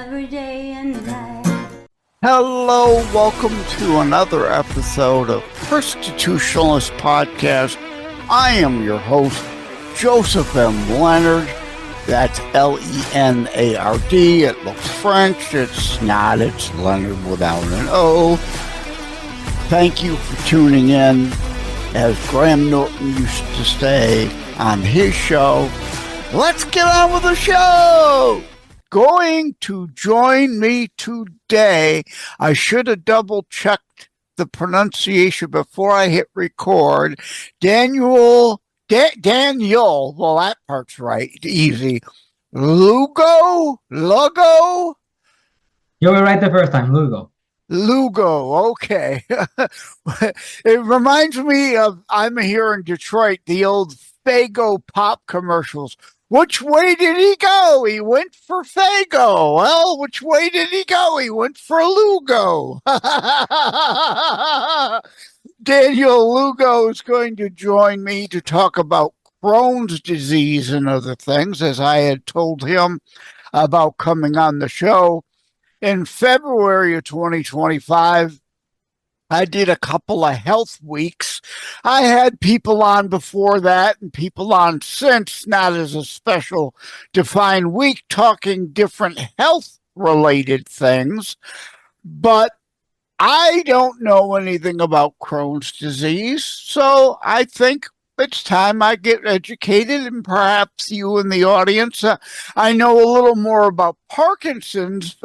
every day and night. Hello, welcome to another episode of Constitutionalist Podcast. I am your host, Joseph M. Leonard. That's Leonard. It looks French. It's not. It's Leonard without an O. Thank you for tuning in. As Graham Norton used to say on his show, let's get on with the show. Going to join me today. I should have double checked the pronunciation before I hit record. Daniel, well, that part's right. Easy. Lugo? You were right the first time, Lugo. Lugo, okay. It reminds me of, I'm here in Detroit, the old Faygo pop commercials. Which way did he go? He went for Faygo. Well, which way did he go? He went for Lugo. Daniel Lugo is going to join me to talk about Crohn's disease and other things, as I had told him about coming on the show. In February of 2025, I did a couple of health weeks. I had people on before that and people on since, not as a special defined week, talking different health-related things. But I don't know anything about Crohn's disease, so I think it's time I get educated, and perhaps you in the audience. I know a little more about Parkinson's,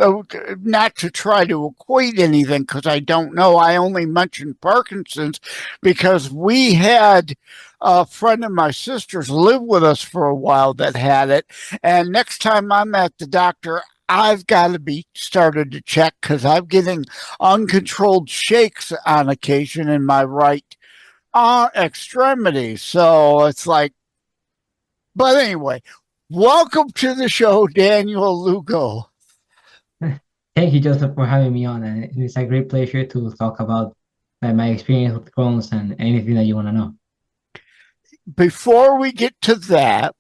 not to try to equate anything because I don't know. I only mentioned Parkinson's because we had a friend of my sister's live with us for a while that had it. And next time I'm at the doctor, I've got to be started to check because I'm getting uncontrolled shakes on occasion in my right extremity. So it's like, but anyway, welcome to the show, Daniel Lugo. Thank you, Joseph, for having me on. And it's a great pleasure to talk about my experience with Crohn's and anything that you want to know. Before we get to that,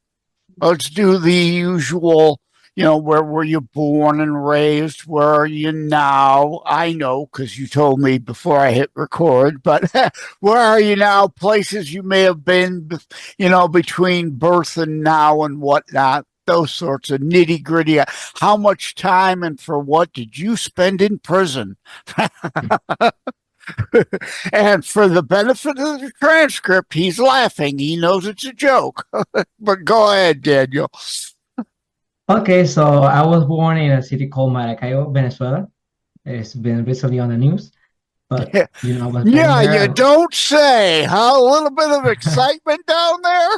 let's do the usual. Where were you born and raised? Where are you now? I know because you told me before I hit record, but where are you now? Places you may have been, between birth and now and whatnot. Those sorts of nitty gritty. How much time and for what did you spend in prison? And for the benefit of the transcript, he's laughing. He knows it's a joke. But go ahead, Daniel. Okay, so I was born in a city called Maracaibo, Venezuela. It's been recently on the news, but I was born there. You don't say. How a little bit of excitement down there?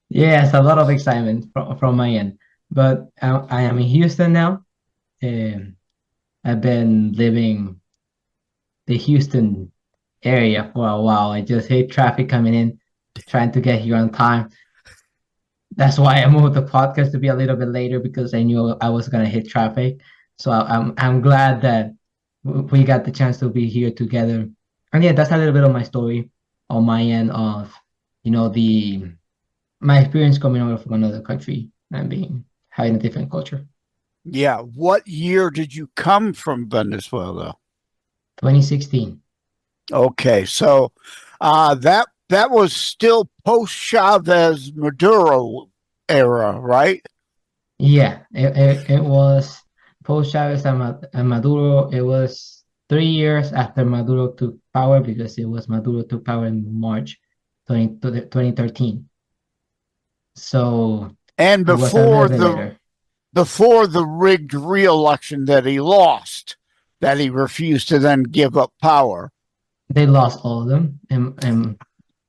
Yes, a lot of excitement from my end. But I am in Houston now. I've been living the Houston area for a while. I just hate traffic coming in, trying to get here on time. That's why I moved the podcast to be a little bit later because I knew I was gonna hit traffic. So I'm glad that we got the chance to be here together. And yeah, that's a little bit of my story on my end of, my experience coming over from another country and having a different culture. Yeah. What year did you come from Venezuela? 2016. Okay, so that was still post-Chavez Maduro era, right? Yeah, it was post-Chavez and Maduro. It was 3 years after Maduro took power because Maduro took power in March 2013. So, and before the rigged re-election that he lost, that he refused to then give up power. They lost all of them, in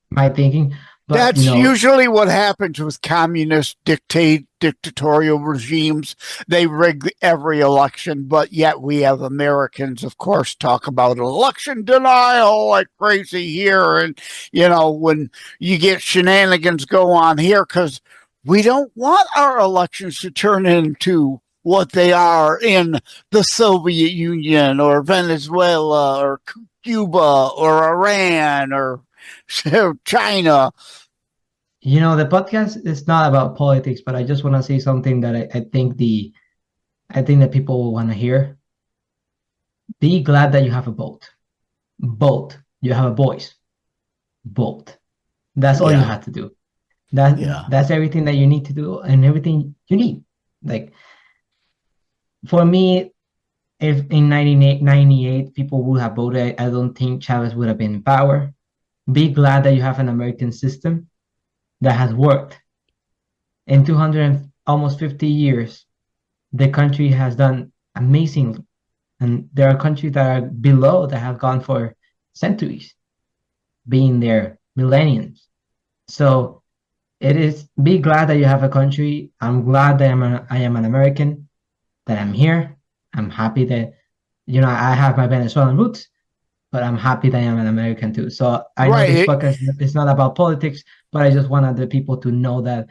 my thinking. But, that's usually what happens with communist dictatorial regimes. They rig every election, but yet we have Americans, of course, talk about election denial like crazy here. And, when you get shenanigans go on here, because we don't want our elections to turn into what they are in the Soviet Union or Venezuela or Cuba or Iran or China. The podcast is not about politics, but I just want to say something that I think the I think that people will want to hear. Be glad that you have a boat. Boat. You have a voice. Boat. That's all you Yeah. have to do. That Yeah. that's everything that you need to do and everything you need. Like for me, if in 1998 people would have voted, I don't think Chavez would have been in power. Be glad that you have an American system that has worked. In 200 and almost 50 years, the country has done amazingly. And there are countries that are below that have gone for centuries, being there millenniums. So it is be glad that you have a country. I'm glad that I am an American, that I'm here. I'm happy that I have my Venezuelan roots, but I'm happy that I am an American too. So I know this Right. podcast is not about politics, but I just wanted the people to know that,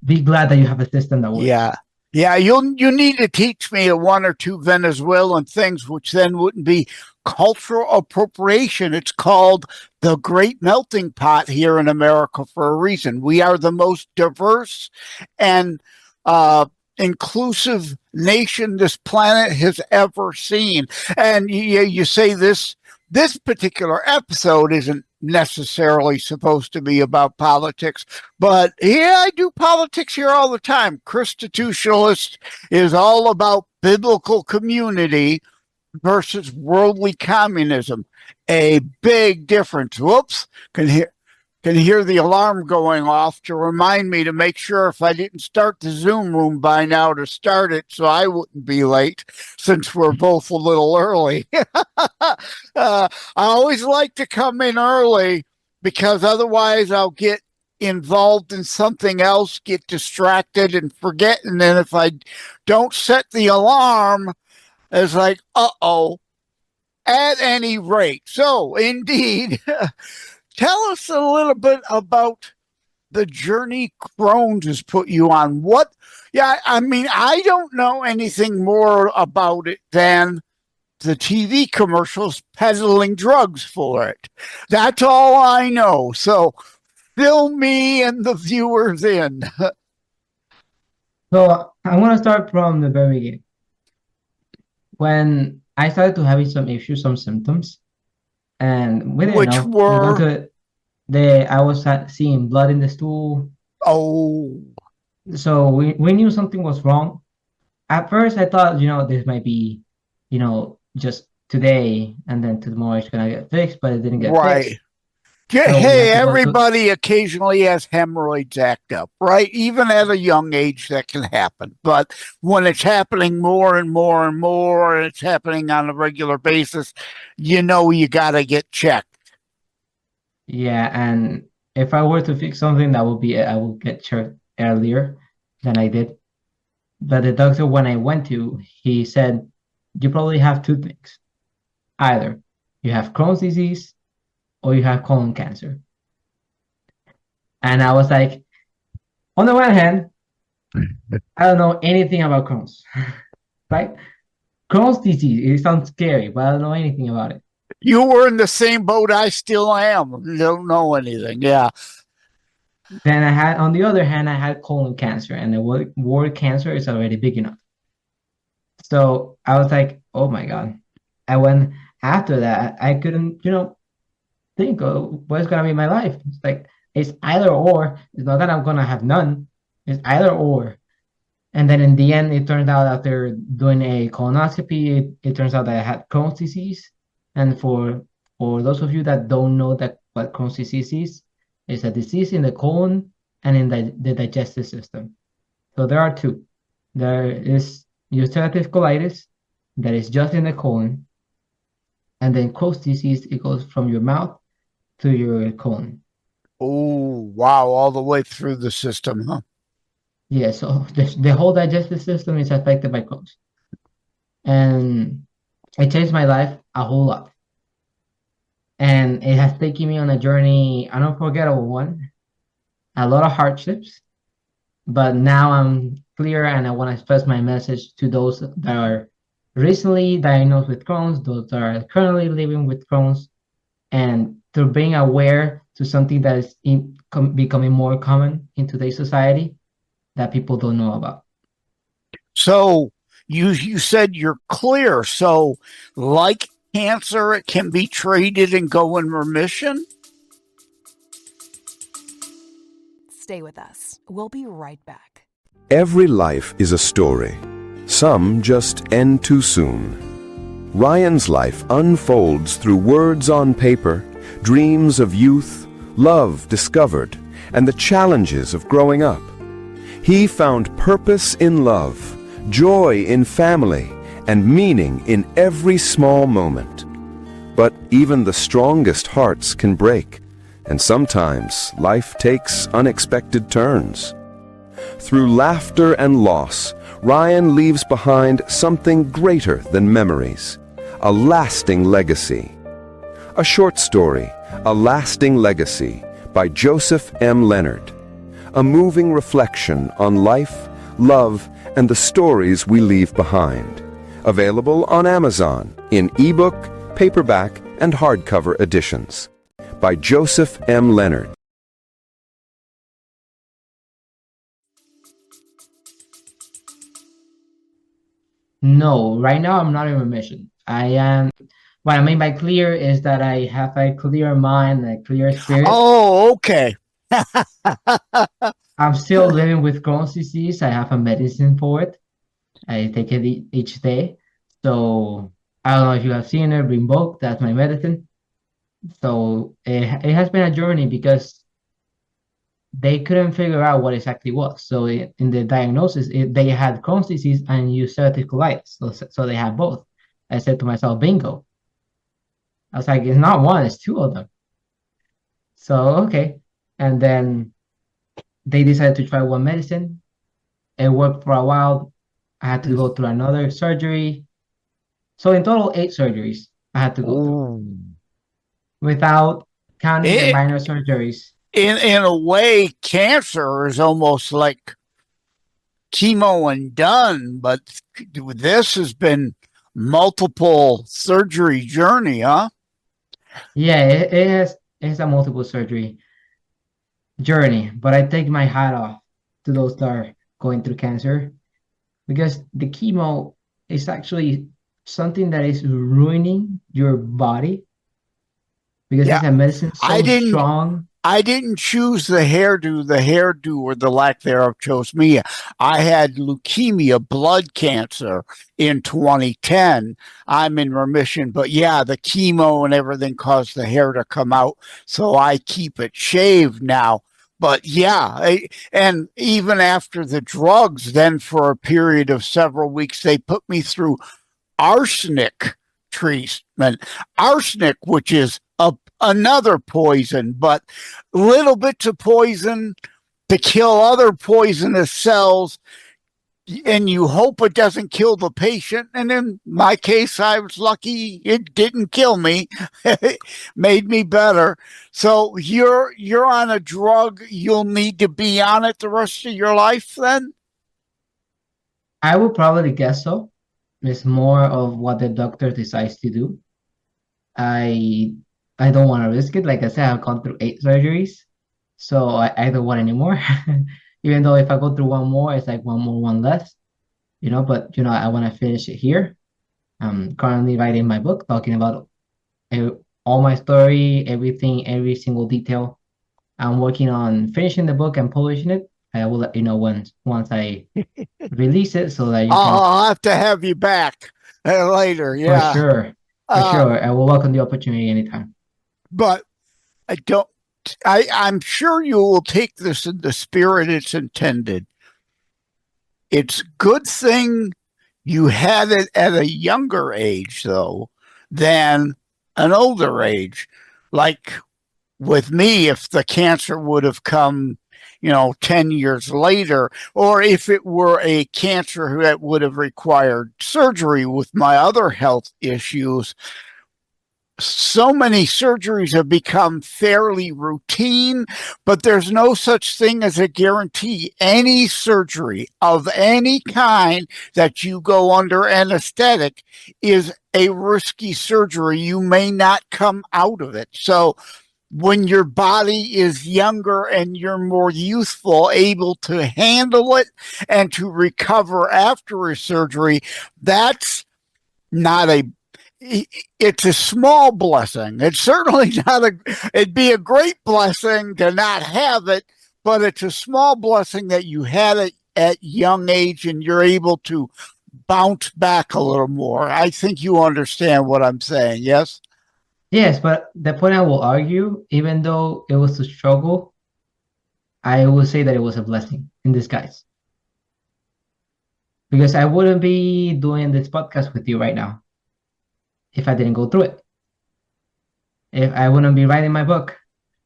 be glad that you have a system that works. Yeah. Yeah, you need to teach me one or two Venezuelan things, which then wouldn't be cultural appropriation. It's called the Great Melting Pot here in America for a reason. We are the most diverse and inclusive nation this planet has ever seen. And you say this particular episode isn't necessarily supposed to be about politics, but yeah, I do politics here all the time. Constitutionalist is all about biblical community versus worldly communism. A big difference. Whoops, can hear the alarm going off to remind me to make sure if I didn't start the Zoom room by now to start it so I wouldn't be late since we're both a little early. I always like to come in early because otherwise I'll get involved in something else, get distracted and forget. And then if I don't set the alarm, it's like, uh-oh, at any rate. So indeed, tell us a little bit about the journey Crohn's has put you on. I mean, I don't know anything more about it than the TV commercials peddling drugs for it. That's all I know. So fill me and the viewers in. So I want to start from the very beginning. When I started to having some issues, some symptoms, and we didn't Which know. We went were, to I was seeing blood in the stool. oh, So we knew something was wrong. At first, I thought, this might be, just today, and then tomorrow it's gonna get fixed, but it didn't get right. fixed. So we Hey, had to go to, everybody occasionally has hemorrhoids act up, right? Even at a young age, that can happen. But when it's happening more and more and more, and it's happening on a regular basis, you got to get checked. yeah, and if I were to fix something, that would be I will get checked earlier than I did. But the doctor, when I went to, he said, you probably have two things. Either you have Crohn's disease or you have colon cancer. And I was like, on the one hand, I don't know anything about Crohn's, right? Crohn's disease, it sounds scary, but I don't know anything about it. You were in the same boat I still am. Don't know anything. Yeah. Then on the other hand, I had colon cancer, and the word cancer is already big enough. So I was like, oh my God. And when after that, I couldn't, think of what's gonna be my life. It's like it's either or. It's not that I'm gonna have none. It's either or. And then in the end, it turned out after doing a colonoscopy, it turns out that I had Crohn's disease. And for those of you that don't know that what Crohn's disease is, it's a disease in the colon and in the digestive system. So there are two. There is ulcerative colitis that is just in the colon, and then Crohn's disease, it goes from your mouth to your colon. Oh, wow. All the way through the system, huh? Yeah, so the whole digestive system is affected by Crohn's. And it changed my life a whole lot. And it has taken me on a journey, an unforgettable one, a lot of hardships. But now I'm clear and I want to express my message to those that are recently diagnosed with Crohn's, those that are currently living with Crohn's, and to being aware to something that is becoming more common in today's society that people don't know about. So you said you're clear. So like cancer, it can be treated and go in remission? Stay with us. We'll be right back. Every life is a story. Some just end too soon. Ryan's life unfolds through words on paper, dreams of youth, love discovered, and the challenges of growing up. He found purpose in love, joy in family, and meaning in every small moment. But even the strongest hearts can break, and sometimes life takes unexpected turns. Through laughter and loss, Ryan leaves behind something greater than memories, a lasting legacy. A short story, A Lasting Legacy, by Joseph M. Leonard. A moving reflection on life, love, and the stories we leave behind. Available on Amazon in ebook, paperback, and hardcover editions. By Joseph M. Leonard. No, right now I'm not in remission. I am, what I mean by clear is that I have a clear mind, a clear spirit. Oh, okay. I'm still living with Crohn's disease. I have a medicine for it. I take it each day. So I don't know if you have seen it, Rimbo, that's my medicine. So it has been a journey because they couldn't figure out what exactly was. So in the diagnosis, they had Crohn's disease and ulcerative colitis. So they had both. I said to myself, bingo. I was like, it's not one, it's two of them. So, okay. And then they decided to try one medicine. It worked for a while. I had to go through another surgery. So in total, 8 surgeries I had to go through without counting the minor surgeries. In a way, cancer is almost like chemo and done, but this has been multiple surgery journey, huh? Yeah, it's a multiple surgery journey, but I take my hat off to those that are going through cancer because the chemo is actually something that is ruining your body because it's a medicine so strong. I didn't choose the hairdo. The hairdo or the lack thereof chose me. I had leukemia, blood cancer in 2010. I'm in remission, but yeah, the chemo and everything caused the hair to come out. So I keep it shaved now. But yeah, and even after the drugs, then for a period of several weeks, they put me through arsenic treatment. Arsenic, which is another poison, but little bits of poison to kill other poisonous cells, and you hope it doesn't kill the patient. And in my case, I was lucky it didn't kill me. It made me better. So you're on a drug. You'll need to be on it the rest of your life then? I would probably guess so. It's more of what the doctor decides to do. I don't want to risk it. Like I said, I've gone through 8 surgeries, so I don't want any more. Even though if I go through one more, it's like one more, one less, but I want to finish it here. I'm currently writing my book, talking about all my story, everything, every single detail. I'm working on finishing the book and publishing it. I will let you know once I release it so that you can. I'll have to have you back later. Yeah. For sure. For sure. I will welcome the opportunity anytime. But I'm sure you will take this in the spirit it's intended. It's a good thing you had it at a younger age, though, than an older age. Like with me, if the cancer would have come, 10 years later, or if it were a cancer that would have required surgery with my other health issues, so many surgeries have become fairly routine, but there's no such thing as a guarantee. Any surgery of any kind that you go under anesthetic is a risky surgery. You may not come out of it. So when your body is younger and you're more youthful, able to handle it and to recover after a surgery, that's not it's a small blessing. It's certainly not it'd be a great blessing to not have it, but it's a small blessing that you had it at young age and you're able to bounce back a little more. I think you understand what I'm saying, yes? Yes, but the point I will argue, even though it was a struggle, I will say that it was a blessing in disguise. Because I wouldn't be doing this podcast with you right now if I didn't go through it. If I wouldn't be writing my book.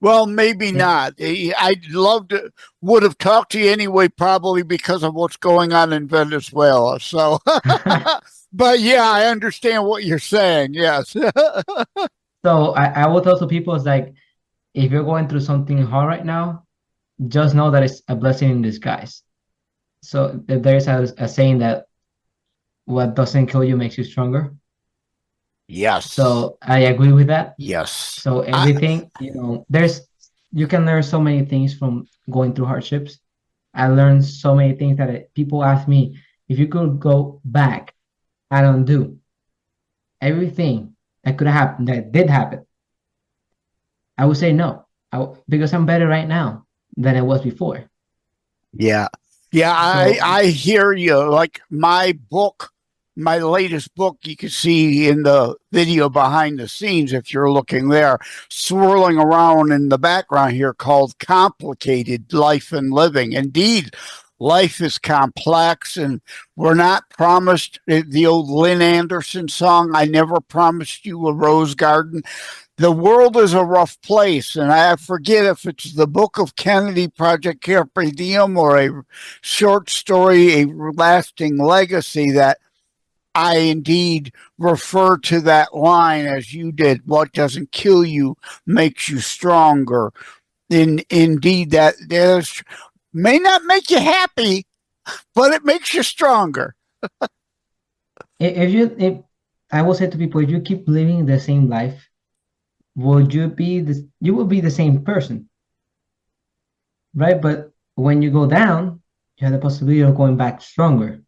Well, maybe not. I'd love to, would have talked to you anyway, probably because of what's going on in Venezuela. So, but yeah, I understand what you're saying. Yes. So I will tell to people, it's like, if you're going through something hard right now, just know that it's a blessing in disguise. So there's a saying that what doesn't kill you makes you stronger. Yes. So I agree with that. Yes. So everything, you can learn so many things from going through hardships. I learned so many things that people ask me, if you could go back and undo everything that could happen, that did happen, I would say no, because I'm better right now than I was before. Yeah. Yeah, I hear you. Like my book, my latest book, you can see in the video behind the scenes, if you're looking there, swirling around in the background here, called Complicated Life and Living. Indeed, life is complex, and we're not promised the old Lynn Anderson song, I never promised you a rose garden. The world is a rough place, and I forget if it's the Book of Kennedy, Project Carpe Diem, or a short story, A Lasting Legacy, that I indeed refer to that line as you did. What doesn't kill you makes you stronger. Indeed, that may not make you happy, but it makes you stronger. If I will say to people, if you keep living the same life, you will be the same person, right? But when you go down, you have the possibility of going back stronger.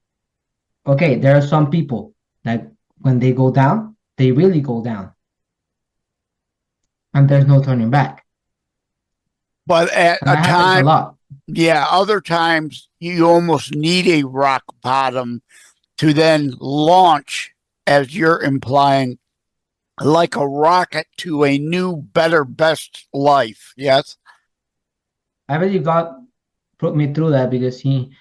Okay, there are some people that when they go down, they really go down, and there's no turning back. But at And that happens a lot. Yeah, other times you almost need a rock bottom to then launch, as you're implying, like a rocket to a new, better, best life. Yes? I believe God put me through that because he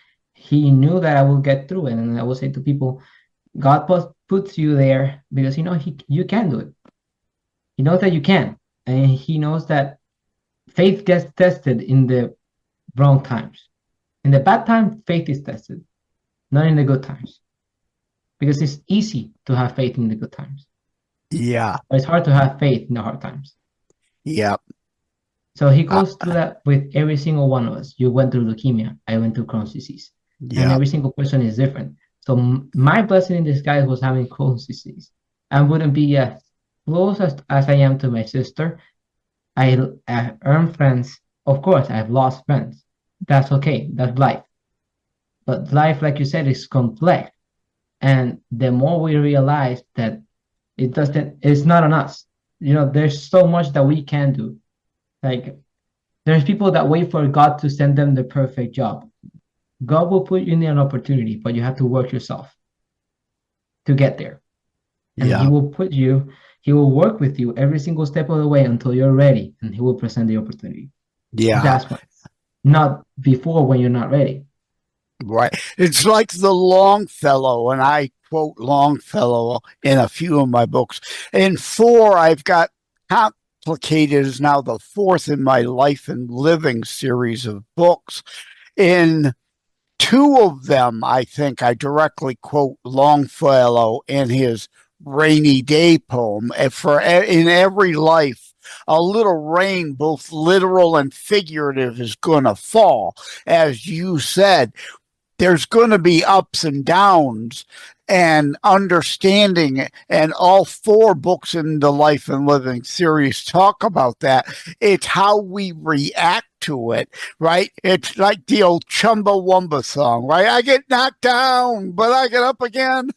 knew that I will get through it. And I will say to people, God puts you there because you can do it. He knows that you can. And he knows that faith gets tested in the wrong times. In the bad time, faith is tested, not in the good times. Because it's easy to have faith in the good times. Yeah. But it's hard to have faith in the hard times. Yep. So he goes through that with every single one of us. You went through leukemia. I went through Crohn's disease. Yep. And every single person is different. So my blessing in disguise was having Crohn's disease. I wouldn't be as close as I am to my sister. I earned friends. Of course, I've lost friends. That's okay. That's life. But life, like you said, is complex. And the more we realize that it's not on us. There's so much that we can do. Like, there's people that wait for God to send them the perfect job. God will put you in an opportunity, but you have to work yourself to get there. And He will work with you every single step of the way until you're ready, and He will present the opportunity. Yeah. That's why. Not before when you're not ready. Right. It's like the Longfellow, and I quote Longfellow in a few of my books. In 4, I've got Complicated is now the 4th in my Life and Living series of books. In 2 of them, I think I directly quote Longfellow in his Rainy Day poem. In every life, a little rain, both literal and figurative, is going to fall. As you said, there's going to be ups and downs. and understanding it. And all 4 books in the Life and Living series talk about that. It's how we react to it, right? It's like the old Chumbawamba song, right? I get knocked down, but I get up again.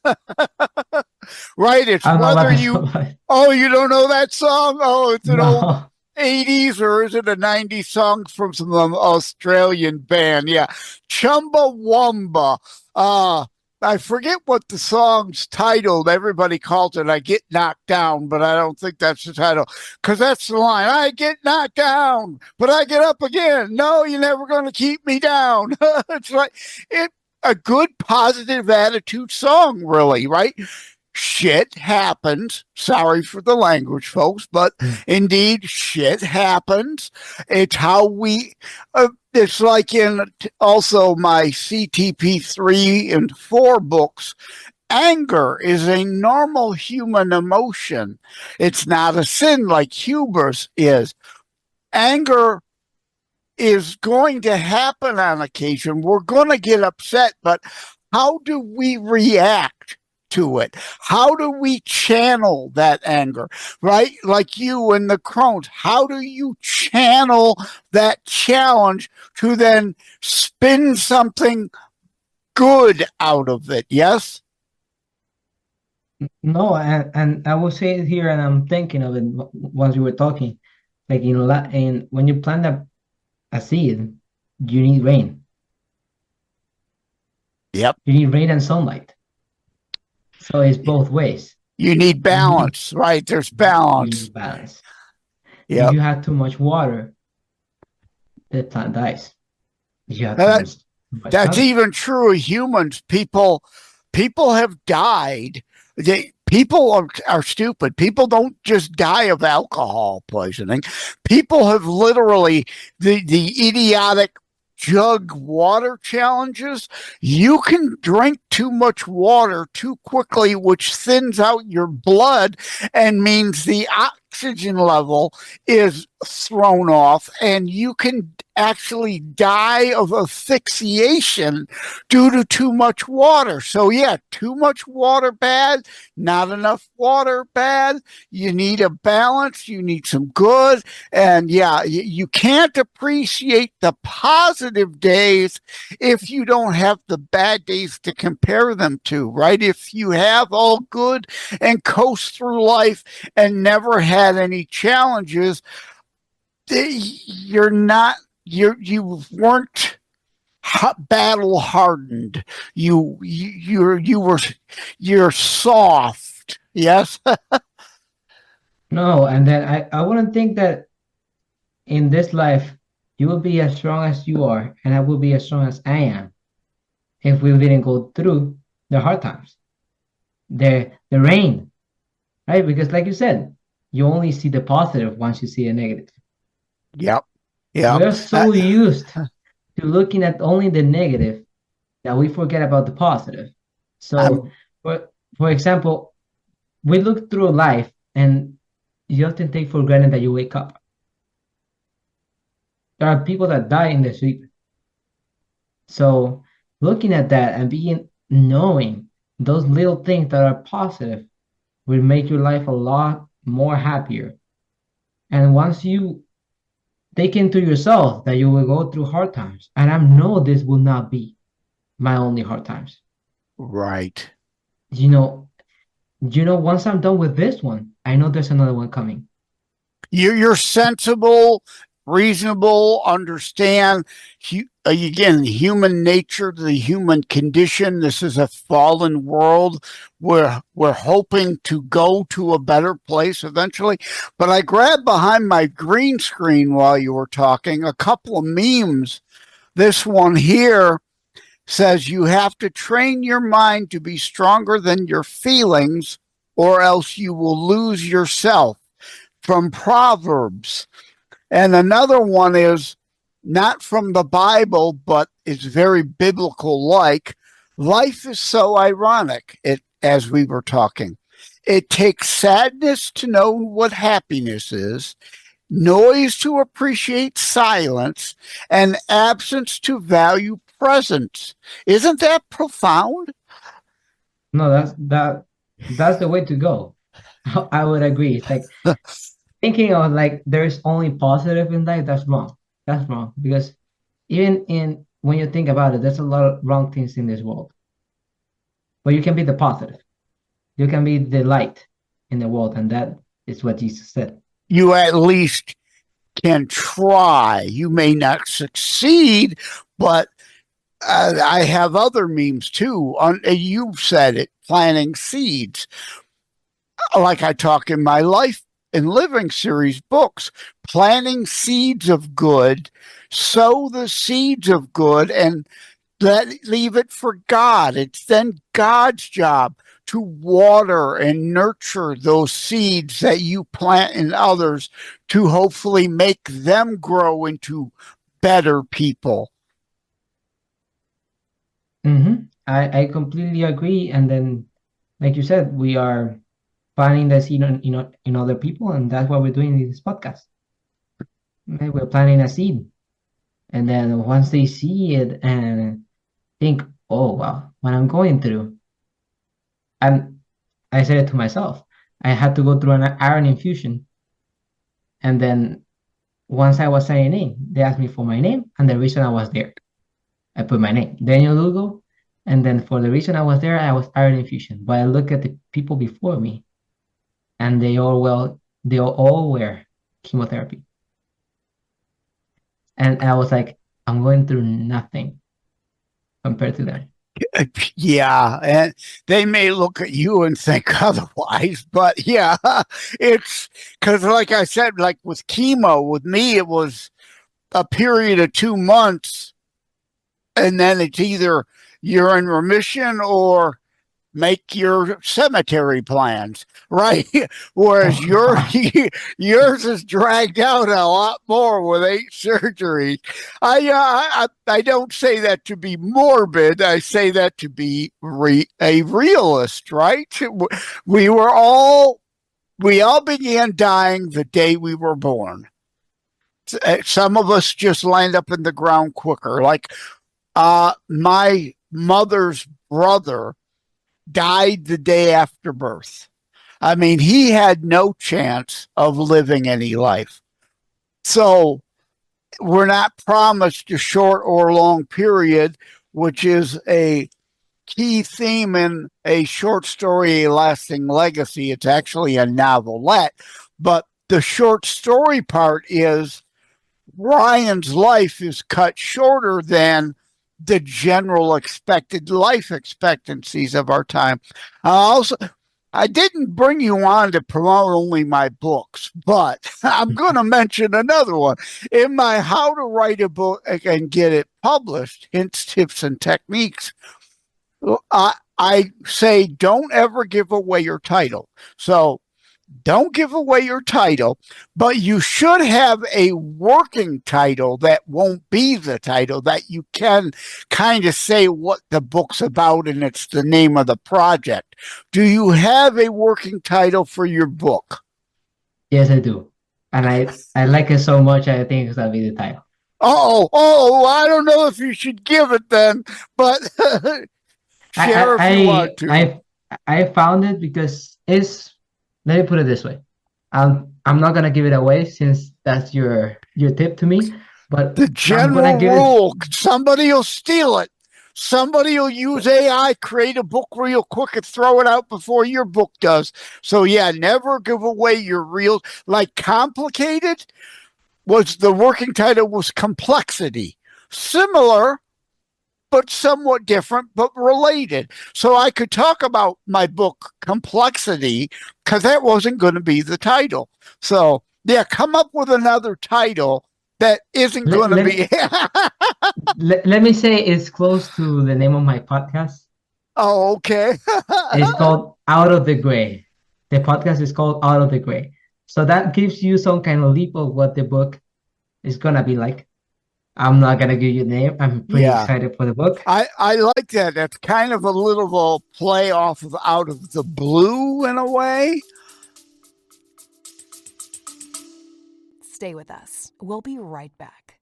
Right? It's I don't know what whether that's you, about. oh, you don't know that song? Oh, it's an old No. 80s or is it a 90s song from some Australian band? Yeah. Chumbawamba. I forget what the song's titled. Everybody calls it I Get Knocked Down, but I don't think that's the title. Because that's the line. I get knocked down, but I get up again. No, you're never going to keep me down. It's like a good positive attitude song, really, right? Shit happens. Sorry for the language, folks, but indeed, shit happens. It's how we, it's like in also my CTP 3 and 4 books. Anger is a normal human emotion. It's not a sin like hubris is. Anger is going to happen on occasion. We're going to get upset, but how do we react to it? How do we channel that anger, right? Like you and the Crohn's, how do you channel that challenge to then spin something good out of it? Yes? No, and I will say it here, and I'm thinking of it once you were talking. Like in when you plant a seed, you need rain. Yep. You need rain and sunlight. So it's both ways. You need balance, right? There's balance. You need balance. Yep. If you have too much water, the plant dies. If you have too much That's sun. even true of humans. People have died. People are stupid. People don't just die of alcohol poisoning. People have literally the idiotic jug water challenges. You can drink too much water too quickly, which thins out your blood and means the oxygen level is thrown off, and you can actually die of asphyxiation due to too much water. So yeah, too much water bad, not enough water bad. You need a balance, you need some good, and yeah, you can't appreciate the positive days if you don't have the bad days to compare them to, right? If you have all good and coast through life and never had any challenges, you weren't battle hardened. You're soft. Yes. No, and then I wouldn't think that in this life you will be as strong as you are, and I will be as strong as I am if we didn't go through the hard times, the rain, right? Because like you said, you only see the positive once you see a negative. Yep. Yeah. We're so used to looking at only the negative that we forget about the positive. So, for example, we look through life and you often take for granted that you wake up. There are people that die in their sleep. So, looking at that and knowing those little things that are positive will make your life a lot more happier. And once you take into yourself that you will go through hard times, and I know this will not be my only hard times. Right. Once I'm done with this one, I know there's another one coming. You're sensible, reasonable, understand, again, human nature, the human condition. This is a fallen world. We're hoping to go to a better place eventually. But I grabbed behind my green screen while you were talking a couple of memes. This one here says you have to train your mind to be stronger than your feelings, or else you will lose yourself, from Proverbs. And another one is not from the Bible, but it's very biblical like. Life is so ironic, as we were talking. It takes sadness to know what happiness is, noise to appreciate silence, and absence to value presence. Isn't that profound? No, that's the way to go. I would agree. It's like thinking of like there's only positive in life. That's wrong. That's wrong because even in when you think about it, there's a lot of wrong things in this world. But you can be the positive. You can be the light in the world, and that is what Jesus said. You at least can try. You may not succeed, but I have other memes too. You said it, planting seeds. Like I talk in my Life and Living series books, planting seeds of good, sow the seeds of good, and leave it for God. It's then God's job to water and nurture those seeds that you plant in others to hopefully make them grow into better people. I completely agree. And then, like you said, we are planting the seed in other people, and that's what we're doing in this podcast. We're planting a seed, and then once they see it and think, "Oh wow, what I'm going through," and I said it to myself, I had to go through an iron infusion, and then once I was signing in, they asked me for my name and the reason I was there. I put my name, Daniel Lugo, and then for the reason I was there, I was iron infusion. But I look at the people before me, and they all were chemotherapy. And I was like, I'm going through nothing compared to them. Yeah, and they may look at you and think otherwise, but yeah, it's because, like I said, like with chemo, with me, it was a period of 2 months, and then it's either you're in remission or make your cemetery plans, right? Whereas yours is dragged out a lot more with 8 surgeries. I don't say that to be morbid. I say that to be a realist, right? We all began dying the day we were born. Some of us just land up in the ground quicker. Like my mother's brother died the day after birth. I mean, he had no chance of living any life. So we're not promised a short or long period, which is a key theme in a short story, A Lasting Legacy. It's actually a novelette, but the short story part is Ryan's life is cut shorter than the general expected life expectancies of our time. Also, I didn't bring you on to promote only my books, but I'm going to mention another one. In my How to Write a Book and Get It Published, Hints, Tips, and Techniques, I say don't ever give away your title. So don't give away your title, but you should have a working title that won't be the title, that you can kind of say what the book's about and it's the name of the project. Do you have a working title for your book? Yes, I do. And I like it so much, I think it's going to be the title. Oh, I don't know if you should give it then, but share if you want to. I found it because let me put it this way. I'm not gonna give it away since that's your tip to me. But the general rule, somebody will steal it. Somebody will use AI, create a book real quick and throw it out before your book does. So yeah, never give away your real, like Complicated was the working title was Complexity. Similar, but somewhat different, but related. So I could talk about my book, Complexity, because that wasn't going to be the title. So, yeah, come up with another title that isn't going to be. Let me say it's close to the name of my podcast. Oh, okay. It's called Out of the Gray. The podcast is called Out of the Gray. So that gives you some kind of leap of what the book is going to be like. I'm not going to give you a name. I'm pretty excited for the book. I like that. That's kind of a little play off of Out of the Blue in a way. Stay with us. We'll be right back.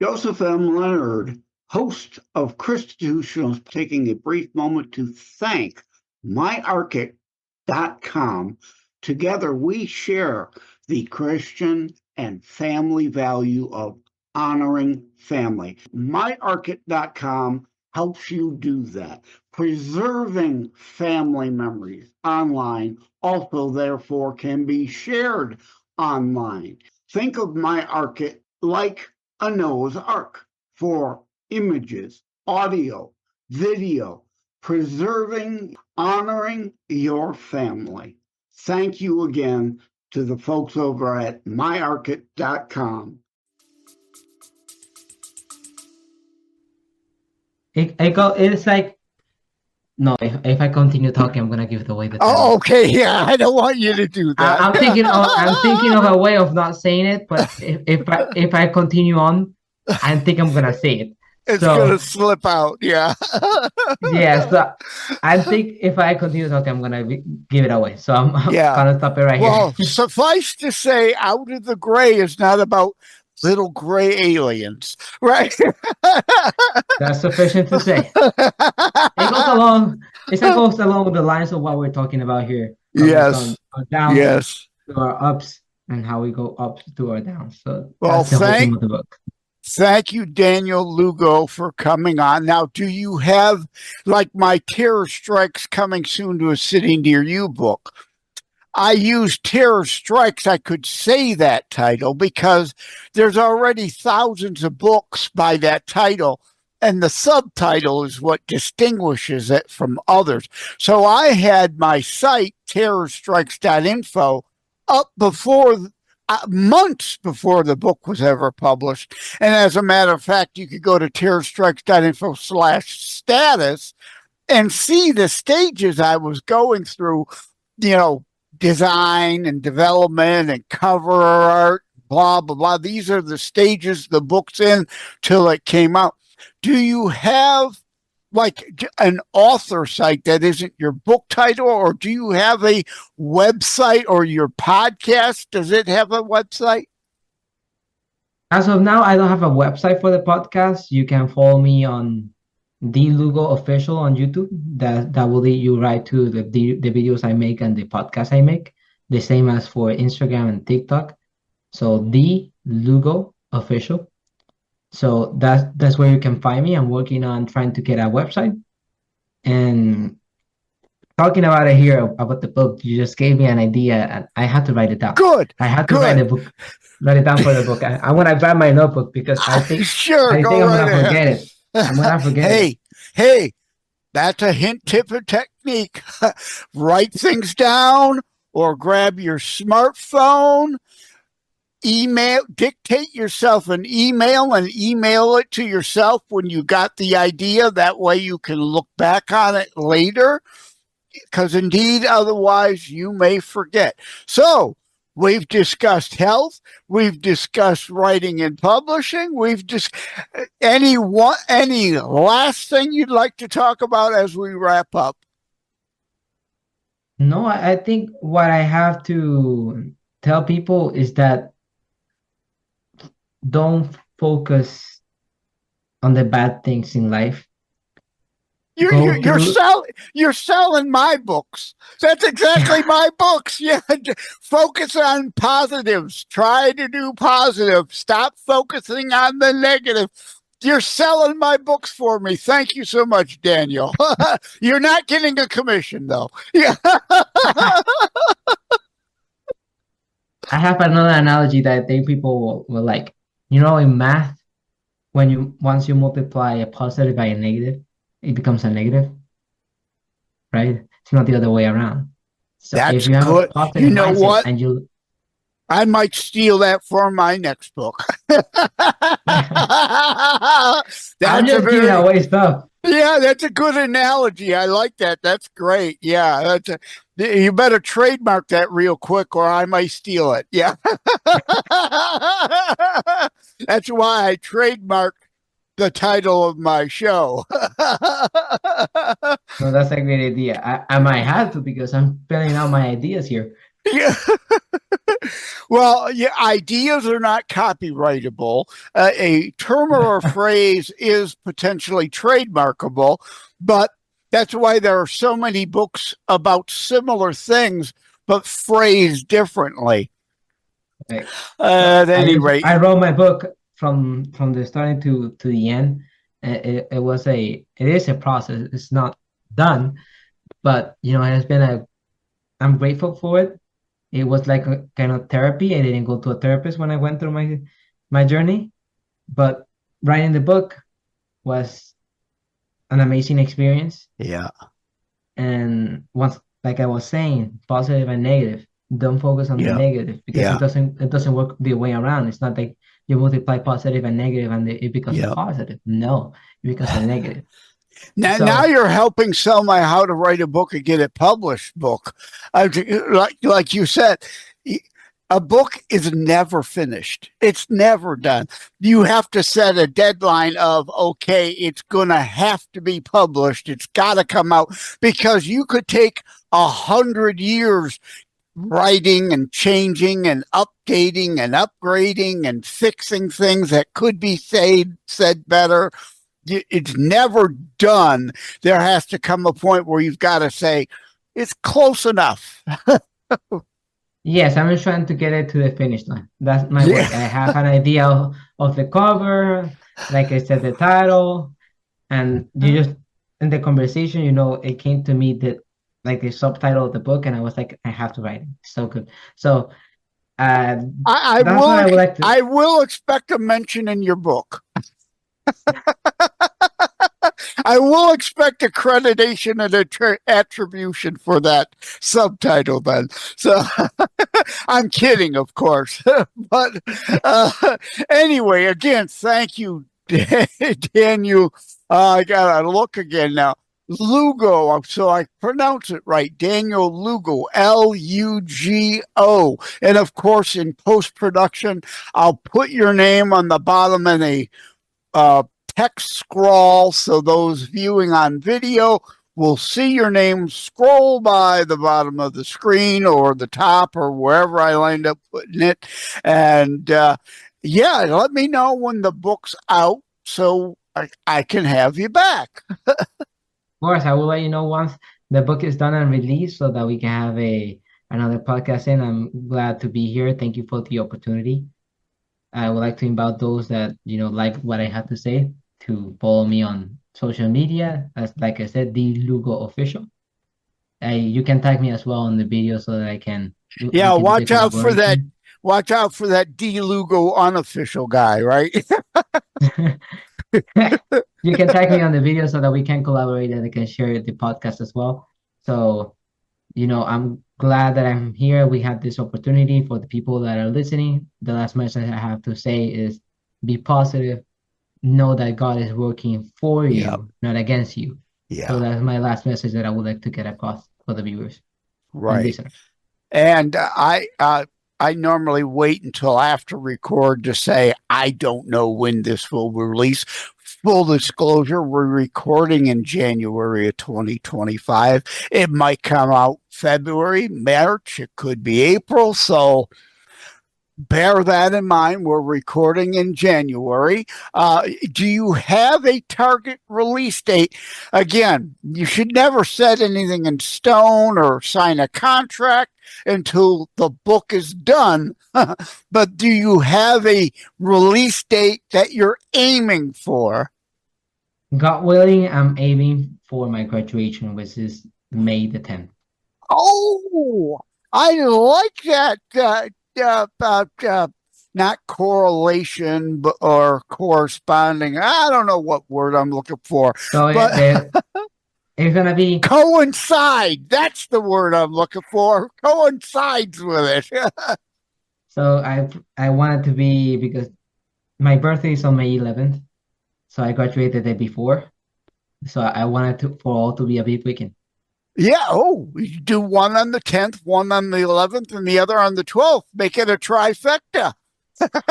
Joseph M. Leonard, host of Constitutionals, taking a brief moment to thank myarchic.com. Together, we share the Christian and family value of honoring family. myarchic.com helps you do that. Preserving family memories online also, therefore, can be shared online. Think of myarchic like a Noah's Ark for images, audio, video, preserving, honoring your family. Thank you again to the folks over at myarchic.com. It's like, no, if I continue talking, I'm gonna give it away the time. Oh, okay. Yeah, I don't want you to do that. I'm thinking of a way of not saying it, but if I continue on, I think I'm gonna say it. It's So going to slip out. Yeah. yeah, so I think if I continue talking, I'm gonna give it away. So I'm Yeah. gonna stop it right Well, here. suffice to say, Out of the Gray is not about little gray aliens, right? That's sufficient to say. It goes along the lines of what we're talking about here. Yes. From our downs Yes. to our ups and how we go up to our downs. So Well, that's the whole thing of the book. Thank you, Daniel Lugo, for coming on. Now, do you have, like, my Terror Strikes Coming Soon to a City Near You book? I use Terror Strikes. I could say that title because there's already thousands of books by that title, and the subtitle is what distinguishes it from others. So I had my site, terrorstrikes.info, up before months before the book was ever published. And as a matter of fact, you could go to terrorstrikes.info/status and see the stages I was going through, design and development and cover art, blah, blah, blah. These are the stages the book's in till it came out. Do you have like an author site that isn't your book title, or do you have a website, or your podcast? Does it have a website? As of now, I don't have a website for the podcast. You can follow me on D Lugo Official on YouTube. That will lead you right to the videos I make and the podcast I make. The same as for Instagram and TikTok. So D Lugo Official. So that's where you can find me. I'm working on trying to get a website. And talking about it here, about the book, you just gave me an idea, and I had to write it down. Good. I had to write it down for the book. I want to grab my notebook because I think I'm gonna forget it. I'm gonna forget it. Hey, that's a hint, tip, or technique. Write things down or grab your smartphone, dictate yourself an email and email it to yourself when you got the idea. That way you can look back on it later, because indeed, otherwise you may forget. So, we've discussed health. We've discussed writing and publishing. Any last thing you'd like to talk about as we wrap up? No, I think what I have to tell people is that don't focus on the bad things in life. You're selling my books. That's exactly my books. Yeah, focus on positives. Try to do positive. Stop focusing on the negative. You're selling my books for me. Thank you so much, Daniel. You're not getting a commission, though. Yeah. I have another analogy that I think people will like. In math, once you multiply a positive by a negative, it becomes a negative, right? It's not the other way around. So that's if you have good. A positive mindset what? And I might steal that for my next book. I'm just giving away stuff. Yeah, that's a good analogy. I like that. That's great. Yeah, you better trademark that real quick, or I might steal it. Yeah, that's why I trademarked the title of my show. No, that's a great idea. I might have to, because I'm filling out my ideas here. Yeah. Well, yeah, ideas are not copyrightable. A term or a phrase is potentially trademarkable, but That's why there are so many books about similar things, but phrased differently. Right. At any rate, I wrote my book from the starting to the end. It is a process. It's not done, but it has been I'm grateful for it. It was like a kind of therapy. I didn't go to a therapist when I went through my journey, but writing the book was an amazing experience. yeah. And once, like I was saying, positive and negative. Don't focus on the Yeah. negative, because Yeah. it doesn't work the way around. It's not like you multiply positive and negative and it becomes Yeah. a positive. No, it becomes a negative. Now, So- now you're helping sell my How to Write a Book and Get It Published book. Like you said, a book is never finished. It's never done. You have to set a deadline of, okay, it's going to have to be published. It's got to come out, because you could take 100 years writing and changing and updating and upgrading and fixing things that could be said better. It's never done. There has to come a point where you've got to say, it's close enough. Yes, I'm trying to get it to the finish line. That's my work. I have an idea of the cover, like I said, the title, and you just, in the conversation, it came to me that, like, the subtitle of the book, and I was like, I have to write it. It's so good. So I that's what I would like to. I will expect a mention in your book. I will expect accreditation and attribution for that subtitle then. So I'm kidding, of course. But anyway, again, thank you, Daniel. I got to look again now. Lugo, so I pronounce it right. Daniel Lugo, Lugo. And of course, in post-production, I'll put your name on the bottom of the text scroll, so those viewing on video will see your name scroll by the bottom of the screen or the top or wherever I lined up putting it. And let me know when the book's out so I can have you back. Of course, I will let you know once the book is done and released, so that we can have another podcast in. I'm glad to be here. Thank you for the opportunity. I would like to invite those that like what I have to say to follow me on social media, as like I said, the Lugo official. You can tag me as well on the video so that I can. Yeah, watch out for that. Watch out for that D Lugo unofficial guy, right? You can tag me on the video so that we can collaborate and I can share the podcast as well. So, I'm glad that I'm here. We have this opportunity for the people that are listening. The last message I have to say is be positive. Know that God is working for you, not against you. Yeah. So that's my last message that I would like to get across for the viewers. Right. And I normally wait until after record to say, I don't know when this will release. Full disclosure, we're recording in January of 2025. It might come out February, March, it could be April. So bear that in mind. We're recording in January. Do you have a target release date? Again, you should never set anything in stone or sign a contract until the book is done. But do you have a release date that you're aiming for? God willing, I'm aiming for my graduation, which is May the 10th. Oh, I like that. Not correlation or corresponding. I don't know what word I'm looking for. So it's gonna be coincide. That's the word I'm looking for. Coincides with it. So I wanted to be, because my birthday is on May 11th, so I graduated the day before. So I wanted for all to be a big weekend. Yeah. Oh, you do one on the 10th, one on the 11th, and the other on the 12th. Make it a trifecta.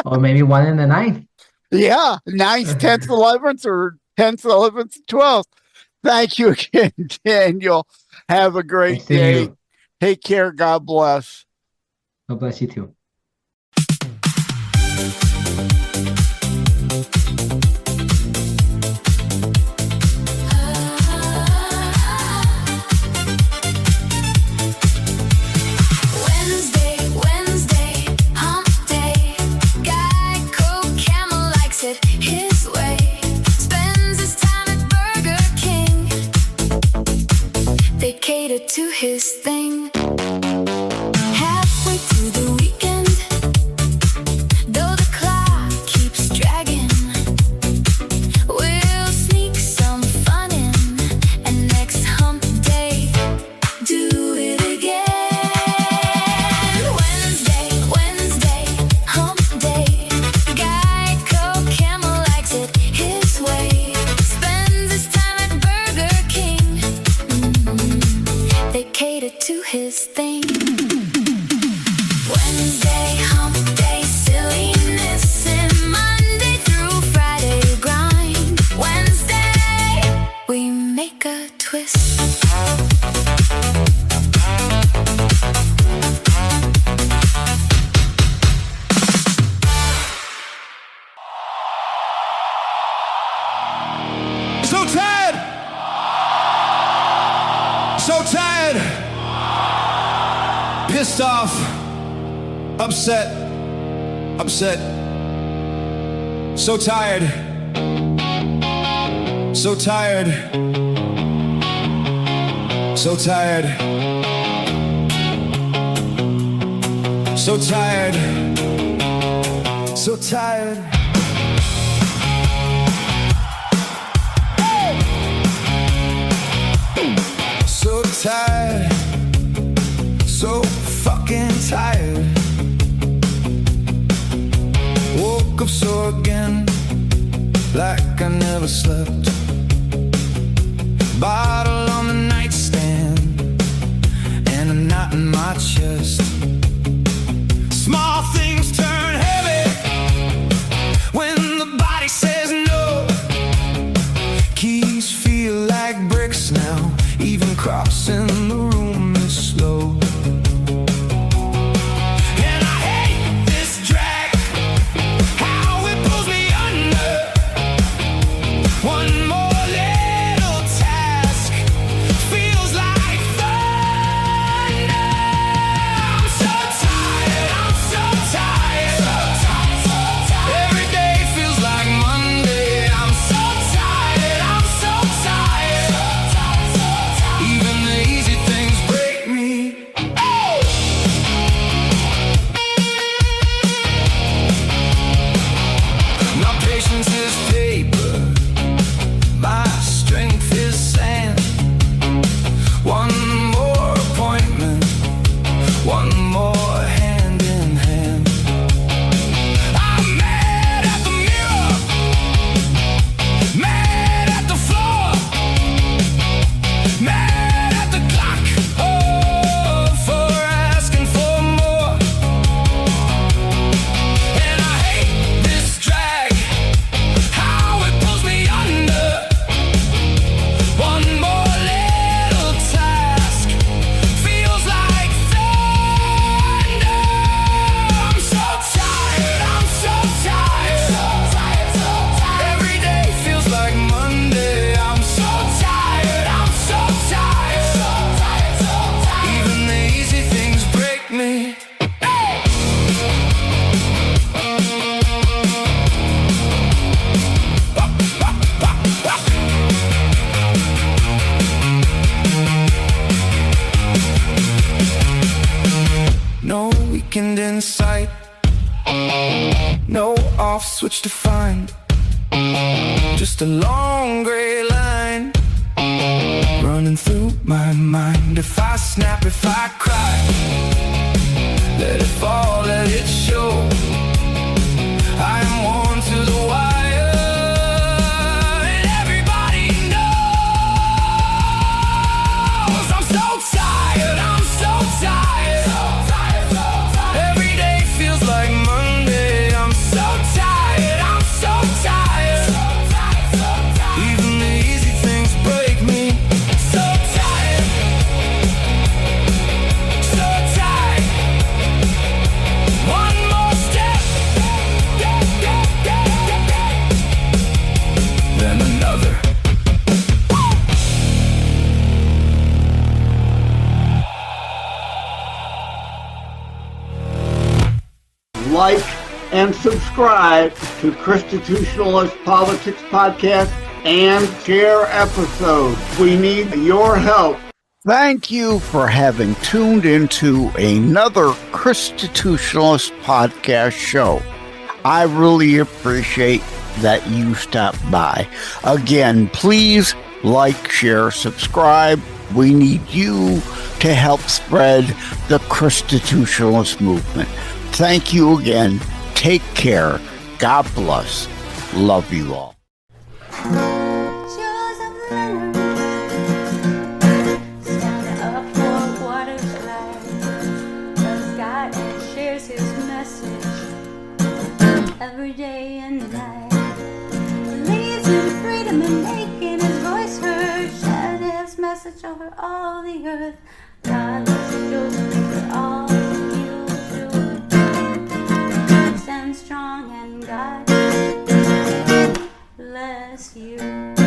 Or maybe one in the 9th. Yeah. 9th, 10th, 11th, or 10th, 11th, 12th. Thank you again, Daniel. Have a great day. Take care. God bless. God bless you too. to his thing. Halfway through the weekend, though the clock keeps dragging, we'll sneak some fun in, and next hump day, do it again. Wednesday, hump day. Geico Camel likes it his way. Spends his time at Burger King. They cater to his thing. Wednesday, hump day, silliness, and Monday through Friday grind. Wednesday, we make a twist. So tired. So tired. Pissed off. Upset. So tired. So tired. So tired. So tired. So tired. So tired, so fucking tired. Woke up sore again, like I never slept. Bottle on the nightstand, and a knot in my chest. Small things turn heavy when the body says no. Keys feel like bricks now. Even crossing the room is slow. And I hate this drag, how it pulls me under. One more little task feels like thunder. I'm so tired, I'm so tired. Every day feels like Monday. I'm so tired, I'm so tired. Even the easy things break me. Oh! My patience is paper, my strength is sand. One more appointment, one more hand in hand. I'm mad at the mirror, mad at the floor, mad at the clock, oh, for asking for more. And I hate this drag, how it pulls me under. One more little task feels like thunder. I'm so tired, I'm so tired. Every day feels like Monday. I'm so tired, I'm so tired. Even the easy things break me. No weekend in sight, no off switch to find. Just a long gray line running through my mind. If I snap, if I cry, let it fall, let it show. I am worn to the wire, and everybody knows I'm so tired, I'm so tired. Every day feels like Monday. I'm so tired, I'm so tired. Even the easy things break me. So tired, so tired. One more step, then another. Like and subscribe to Constitutionalist Politics Podcast and share episodes. We need your help. Thank you for having tuned into another Constitutionalist podcast show. I really appreciate that you stopped by. Again, please like, share, subscribe. We need you to help spread the Constitutionalist movement. Thank you again. Take care. God bless. Love you all. Joseph Leonard standing up for what is right. Loves God and shares his message every day and night. Believes in freedom and making his voice heard. Sharing his message over all the earth. God loves you, Joseph, for all you do. Stand strong and God bless you.